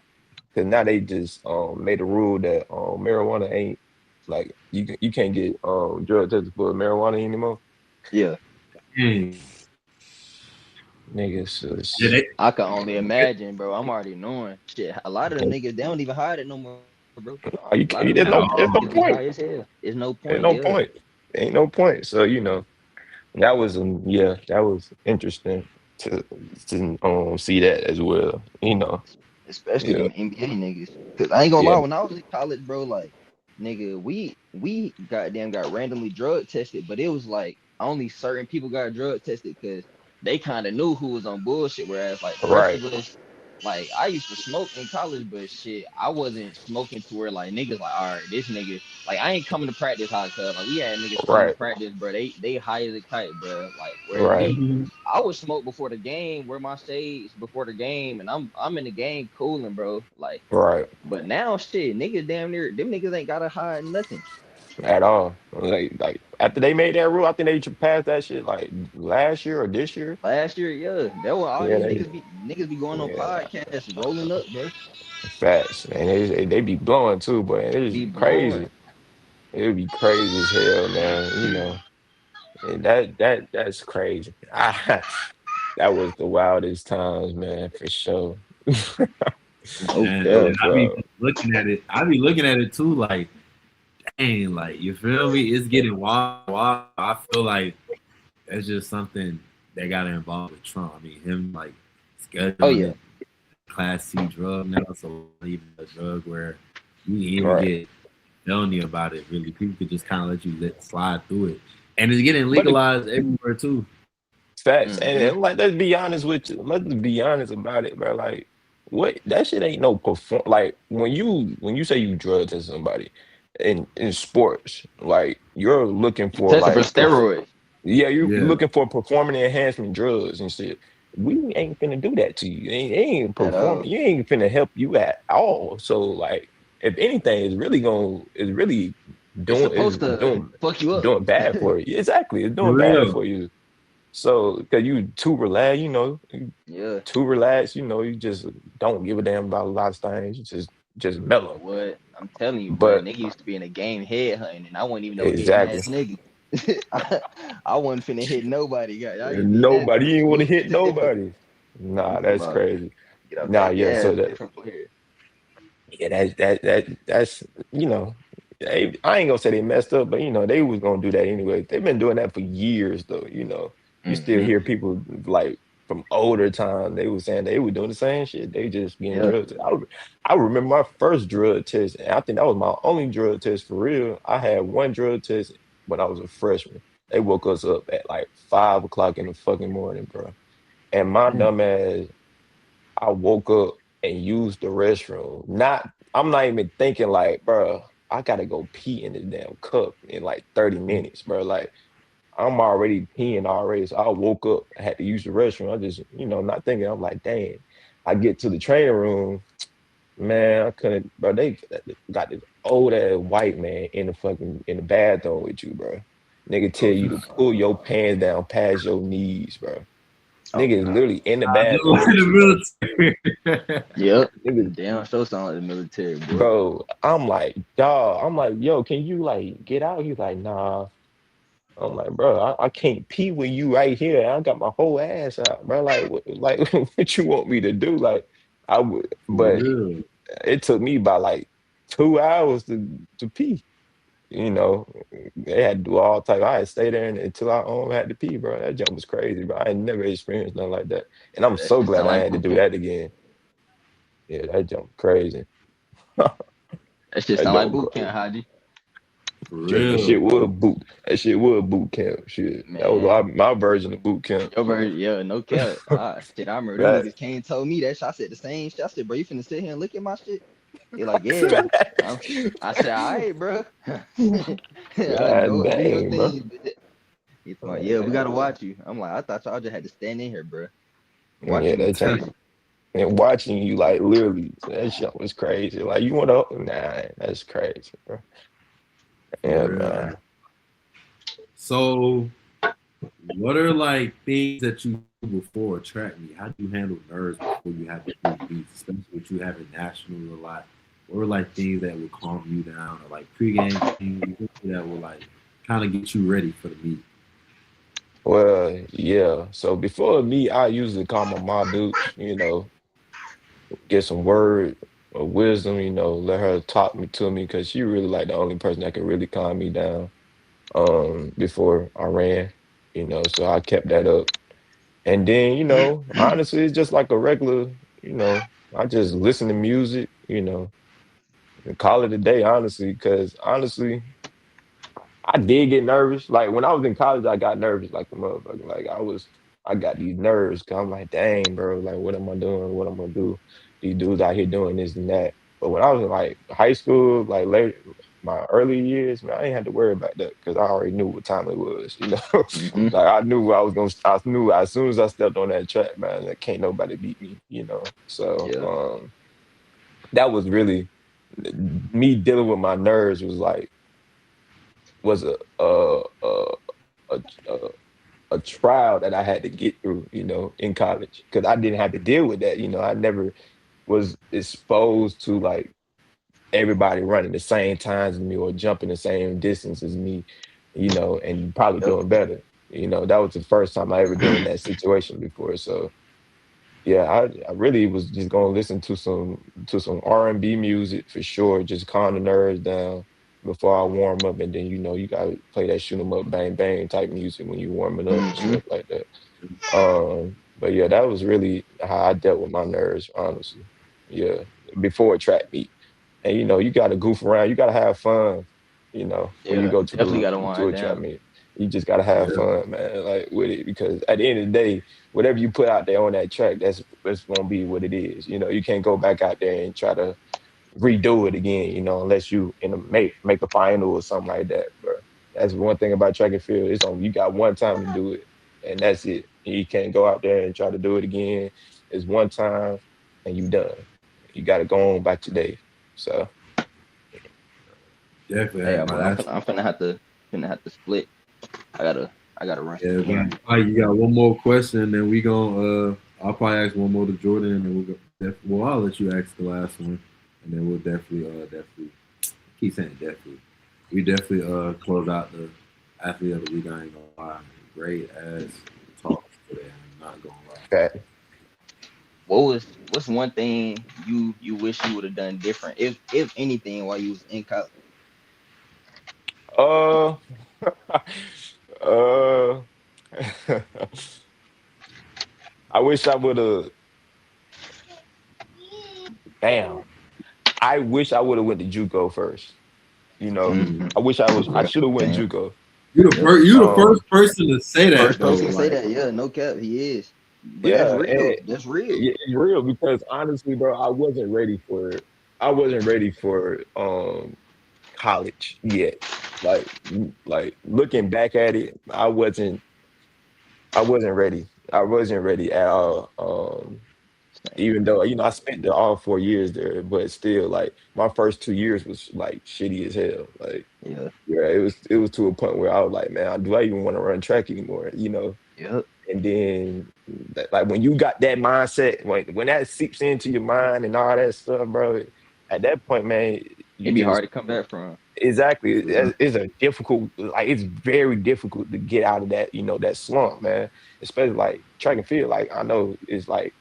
Because now they just made a rule that marijuana ain't like you can't get drug tested for marijuana anymore. Yeah, Dang. Niggas, Yeah, I can only imagine, bro. I'm already knowing. Shit, a lot of them niggas, they don't even hide it no more, bro. oh, A you lot of them can't, niggas at there's no get be all. high point. as hell. There's no Ain't point, no yeah. point. Ain't no point. So yeah, that was interesting to see that as well. Especially Yeah, them NBA niggas. Cause I ain't gonna yeah, lie, when I was in college, bro, like nigga, we goddamn got randomly drug tested, but it was like only certain people got drug tested because they kind of knew who was on bullshit. Whereas like the rest right, of us, like I used to smoke in college, but shit, I wasn't smoking to where like niggas like, all right, this nigga, like I ain't coming to practice high, cuz like we had niggas come to right, practice, bro. They high as a kite, bro. Like whereas right, me, Mhm. I would smoke before the game, wear my shades before the game, and I'm in the game cooling, bro. Like, right. but now shit, niggas damn near them niggas ain't gotta hide nothing. At all. Like After they made that rule, I think they passed that shit like last year or this year. Last year, yeah, that was all Yeah, these they niggas be going on yeah, podcasts rolling up, bro. facts. And they be blowing too, but it's Be blowing. crazy. It would be crazy as hell, man. And that's crazy. That was the wildest times, man, for sure. No And cap. Yo, I be bro. just looking at it. I be looking at it too, like, dang, like you feel me? It's getting wild. Wild. I feel like that's just something that got involved with Trump. I mean, him like Oh scheduling yeah, it Class C drug now, so even a drug where you can even Right. get felony about it. Really, people could just kind of let you slide through it, and it's getting But the legalized everywhere too. facts, mm-hmm. and like let's be honest with you. Let's be honest about it, bro. Like what that shit ain't no perform like when you say you drug test somebody in sports, like you're looking You for testing for like steroids yeah, you Yeah, looking for performing enhancement drugs and shit. We ain't finna do that to you. It ain't at all. performing. You ain't finna help you at all. So like, if anything, is really It's doing is supposed to doing fuck you up. doing bad for you. Exactly, it's for doing bad real. for you. So because you too relaxed, you Yeah, too relaxed, you just don't give a damn about a lot of things. You just mellow. what I'm telling you, bro. But Nigga used to be in a game head hunting, and I wasn't even no hitting exactly, ass nigga. I, I wasn't finna hit nobody. I ain't did that nobody shit you to ain't want to me. hit nobody. I'm Nah, talking that's about crazy. get off Nah, that yeah. gas, So that different player. yeah, that's I ain't gonna say they messed up, but they was gonna do that anyway. They've been doing that for years though. You still Mm-hmm. hear people like from older time. They was saying they were doing the same shit. They just being Yeah. drugged. I remember my first drug test, and I think that was my only drug test for real. I had one drug test when I was a freshman. They woke us up at like 5 o'clock in the fucking morning, bro. And my Mm. dumb ass I woke up and used the restroom. I'm not even thinking like, bro, I gotta go pee in this damn cup in like 30 minutes, bro. Like I'm already peeing already. So I woke up, I had to use the restroom. I just, not thinking. I'm like, dang. I get to the training room, man. I couldn't, bro. They got this old ass white man in the bathroom with you, bro. Nigga tell Oh, you to pull your pants down past your knees, bro. Oh Nigga is no. literally in the I do bathroom in with you, bro. the military. Yep. Nigga Damn, so sound like the military, boy. Bro, I'm like, dog. I'm like, yo, can you like get out? He's like, nah. I'm like, bro, I can't pee with you right here. I got my whole ass out, bro. Like, what you want me to do? Like, I would, For but real. it took me about like 2 hours to pee. You know, they had to do all type. I had to stay there until I had to pee, bro. That jump was crazy, bro. I ain't never experienced nothing like that, and I'm Yeah, that so shit glad sound I like had to boot do camp. that again. Yeah, that jump crazy. That shit That sound like jump boot crazy. camp, Haji. For Shit, that real. shit was boot. That shit was boot camp. Shit, that was Man, my version of boot camp. your bird, yeah, no cap. Shit, I remember them Right. niggas came and told me that shit. I said the same shit. I said, bro, you finna sit here and look at my shit? They like, yeah. I'm, I said, all right, bro. God Go do your dang, bro. thing. He's like, yeah, we gotta Yeah, watch you. I'm like, I thought y'all just had to stand in here, bro. yeah, Watching me that was jump. crazy. And watching you like literally, that shit was crazy. Like you want to, nah, that's crazy, bro. For Yeah, real. man. So, what are like things that you do before track meet? How do you handle nerves before you have to do beats, especially if you have a national a lot? What are like things that will calm you down, or like pregame things that will like kind of get you ready for the meet? Well, yeah. So before me, I usually call my mom Dukes, get some word of wisdom, let her talk me to me because she really like the only person that could really calm me down before I ran, so I kept that up. And then, honestly, it's just like a regular, I just listen to music, and call it a day, honestly, because honestly, I did get nervous. Like when I was in college, I got nervous like a motherfucker. I got these nerves because I'm like, dang, bro, like what am I doing? What am I gonna do? These dudes out here doing this and that. But when I was in like high school, like late my early years, man, I ain't had to worry about that because I already knew what time it was. Hmm. Like I knew I was gonna. I knew as soon as I stepped on that track, man, that can't nobody beat me. So Yeah. that was really me dealing with my nerves was like was a, a a trial that I had to get through, in college because I didn't have to deal with that. I never was exposed to like everybody running the same times as me or jumping the same distance as me, and probably Yep. doing better. That was the first time I ever been in that situation before. So yeah, I really was just gonna listen to some R&B music for sure, just calm the nerves down before I warm up, and then you gotta play that shoot 'em up, bang bang type music when you warming up and Hmm. stuff like that. But yeah, that was really how I dealt with my nerves, honestly. Yeah, before a track meet, and you gotta goof around, you gotta have fun, when you Yeah, go to definitely the gotta to wind a track down. meet. You just gotta have Yeah, fun, man, like with it, because at the end of the day, whatever you put out there on that track, that's gonna be what it is. You can't go back out there and try to redo it again, unless you in a make a final or something like that, bro. That's one thing about track and field. It's on you got one time to do it, and that's it. You can't go out there and try to do it again. It's one time, and you done. You got to go on about your day. So definitely. Hey, My but I'm last. finna, I'm finna have to split. I gotta run Yeah, somewhere. man. All right, you got one more question, and then we gonna. I'll probably ask one more to Jordan, and then we'll go. Well, I'll let you ask the last one, and then we'll definitely keep saying definitely. We definitely close out the athlete of the week. I ain't gonna lie, great as talks today. I'm not gonna lie. that. What's one thing you wish you would have done different, if anything, while you was in college? Uh, uh, I wish I would have. Damn, I wish I would have went to JUCO first. You know, Hmm. Mm. I wish I Yeah, should have went same. JUCO. Yep. You the first Um, person to say that First though. person to say Like, that. Yeah, no cap, he is. But that's yeah, and real. That's real. yeah, it's real because honestly, bro, I wasn't ready for college yet. Like looking back at it, I wasn't ready. I wasn't ready at all. Same, Even bro. though I spent all 4 years there, but still, like my first 2 years was like shitty as hell. Like, Yeah. yeah, it was to a point where I was like, man, do I even want to run track anymore? Yep. And then, like when you got that mindset, when that seeps into your mind and all that stuff, bro, at that point, man, you It'd be hard just to come back from. exactly. yeah, It's a difficult, like it's very difficult to get out of that, that slump, man. Especially like track and field. Like I know it's like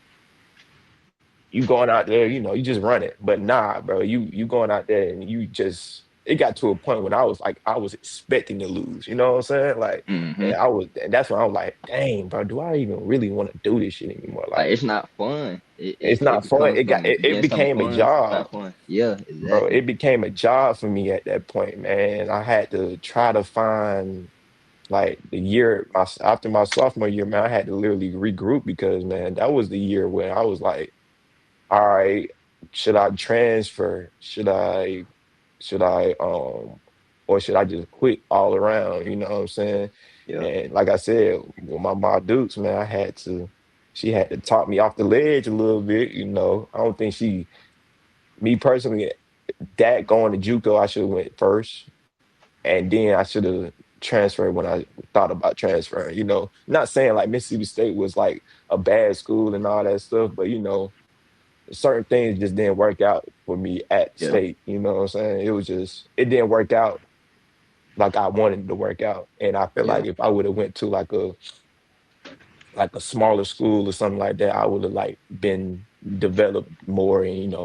you going out there, you just run it. But nah, bro, you going out there and you just it got to a point when I was expecting to lose. You know what I'm saying? Like, Hmm. and that's when I was like, dang, bro, do I even really want to do this shit anymore? Like, Like, it's not fun. it's It not fun. becomes It got something. it Yeah, something became a fun. It's job, not fun. Yeah, bro. exactly. It became a job for me at that point, man. I had to try to find like after my sophomore year, man. I had to literally regroup because man, that was the year where I was like, all right, should I transfer? Should I or should I just quit all around? You know what I'm saying? Yeah. And like I said, with my Dukes, man, she had to talk me off the ledge a little bit, I don't think me personally, that going to JUCO, I should have went first. And then I should have transferred when I thought about transferring, Not saying like Mississippi State was like a bad school and all that stuff, but certain things just didn't work out for me at Yeah. state. You know what I'm saying? It didn't work out like I wanted it to work out. And I feel Yeah. like if I would have went to like a smaller school or something like that, I would have like been developed more and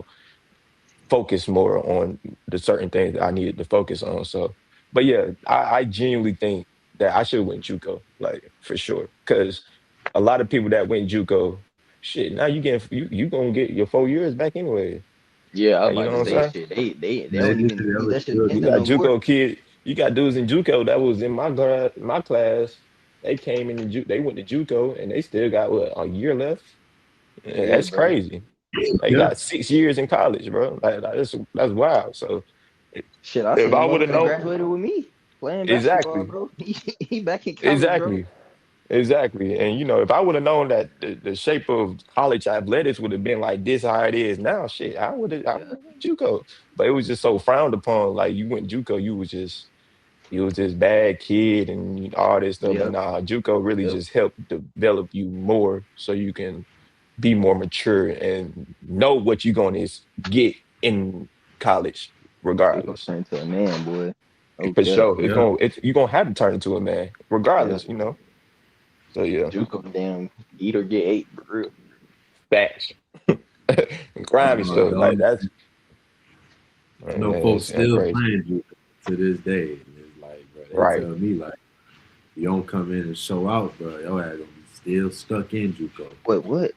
focused more on the certain things that I needed to focus on. So, but yeah, I genuinely think that I should have went JUCO, like for sure, because a lot of people that went JUCO, shit, now you gonna get your 4 years back anyway. Yeah. I was You about know to what I'm say saying? shit. They man, don't this even shit use ever that shit good. You against them got no more. JUCO kid, you got dudes in JUCO that was in my class. They came they went to JUCO and they still got what, a year left. Yeah, Yeah, that's bro. crazy. They Yeah, got 6 years in college, bro. Like, that's wild. So Shit, I if seen a I would have motherfucker known graduated with me playing basketball, exactly, bro. He back in college, bro. exactly, exactly, and if I would have known that the shape of college athletics would have been like this, how it is now, shit, I would Yeah. have went JUCO. But it was just so frowned upon. Like you went JUCO, you was just he was this bad kid and all this stuff. But Yep. nah, JUCO really Yep. just helped develop you more so you can be more mature and know what you're going to get in college, You gonna regardless. turn into a man, boy. Oh For yeah. sure, Yeah. you're gonna have to turn into a man, Yeah. regardless. So yeah, Juco damn eat or get ate for real. facts, grimy No, stuff like dog. that's I man, know folks that's still crazy, playing you to this day. And it's like, bro, they right? tell me like, you don't come in and show out, bro. Your ass gonna be still stuck in JUCO. What? Right.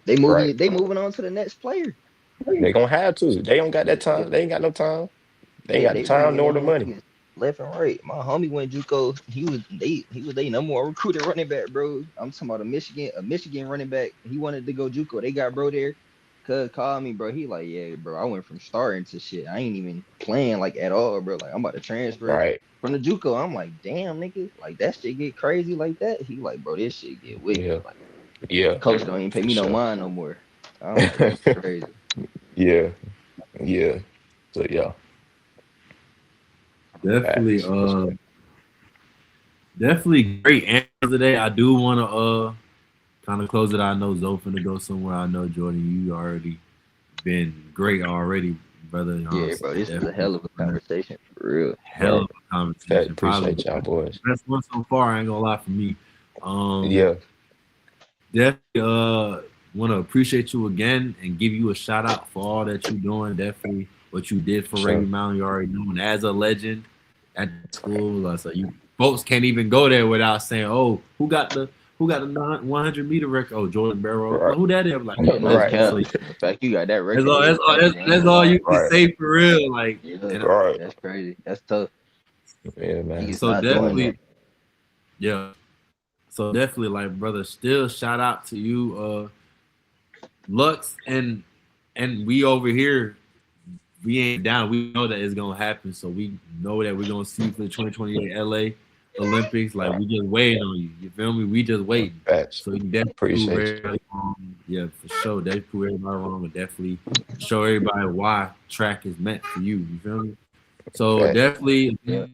They moving on to the next player. They gonna have to. They don't got that Yeah, time. They ain't got no time. They ain't yeah, got the they time bringing nor the in money. niggas left and right. My homie went JUCO. He was they number one recruited running back, bro. I'm talking about a Michigan running back. He wanted to go JUCO. They got bro there. Cuz called me, bro. He like, yeah, bro. I went from starting to shit. I ain't even playing like at all, bro. Like I'm about to transfer Right. from the JUCO. I'm like, damn, nigga, like that shit get crazy like that. He like, bro, this shit get wicked. Yeah. Like Yeah. coach don't even pay For me no sure. mind no more. I'm like, that's crazy. Yeah. Yeah. So yeah. Definitely, Facts. For sure. definitely great answer today. I do want to kind of close it. I know Zoe finna go somewhere. I know Jordan, you already been great already, brother. You know what I'm Yeah, bro, saying? this was a Definitely hell of a conversation for real. hell Right. of a Fact. conversation. Probably Appreciate y'all the boys. best one so far. I ain't gonna lie for me. Um, Yeah. definitely want to appreciate you again and give you a shout out for all that you're doing. Definitely what you did for Raby Sure. Mountain. You already known as a legend at the school. So you folks can't even go there without saying, "Oh, who got the 100-meter record? Oh, Jordan Barrow. Right. Who that is?" Like, Yeah, no Right. so cap. The fact you got that that's record all. is crazy. I ain't That's gonna all lie. you can Right. say for real. Like, Yeah, and Right. that's crazy. That's tough. Yeah, man. Niggas so not doing definitely, that. yeah. So definitely, like, brother, still shout out to you, Lux, and we over here, we ain't down. We know that it's gonna happen. So we know that we're gonna see you for the 2028 LA Olympics. Like we just waiting on you. You feel me? We just waiting. Facts. So you definitely prove Appreciate you. everybody wrong. Yeah, for sure. Definitely prove everybody wrong and definitely show everybody why track is meant for you. You feel me? So Fact. definitely Yeah,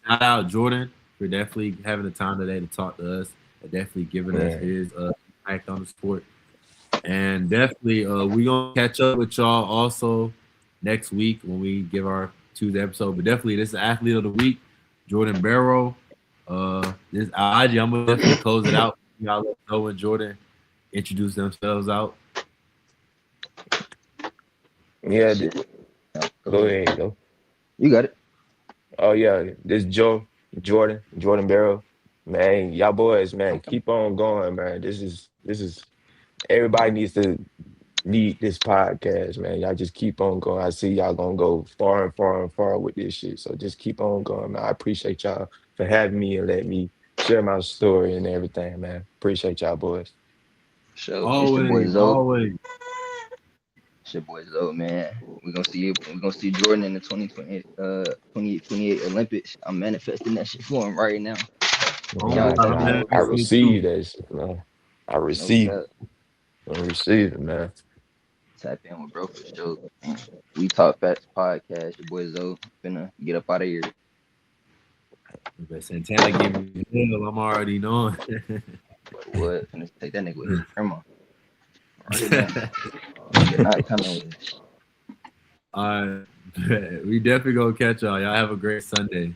shout out Jordan for definitely having the time today to talk to us and definitely giving us Man. his impact on the sport. And definitely, we gonna catch up with y'all also next week when we give our Tuesday episode. But definitely, this is athlete of the week, Jordan Barrow. This IG, I'm gonna definitely close it out. Y'all let Noah and Jordan introduce themselves out. Yeah. shit. No, go Go ahead. ahead. Go. You got it. Oh yeah. This Jordan Barrow. Man, y'all boys, man, keep on going, man. This is everybody needs to need this podcast, man. Y'all just keep on going. I see y'all gonna go far and far and far with this shit. So just keep on going, man. I appreciate y'all for having me and let me share my story and everything, man. Appreciate y'all boys. So it's your boy Always, Zoe. always. It's your boy Zoe, man. We're gonna see you. We're gonna see Jordan in the 2028 Olympics. I'm manifesting that shit for him right now. Oh Y'all God, Man, tap I'm in I, with I bro. manifesting it too. receive this, man. I No receive cap. it. I receive it, man. Tap in with bro for sure. We Talk Facts podcast. Your boy Zoe. Finna get up out of here. If Santana give me hell, I'm already knowing. What? Finna take that nigga with his grandma right now. You're not coming with us. All right, we definitely gonna catch y'all. Y'all have a great Sunday.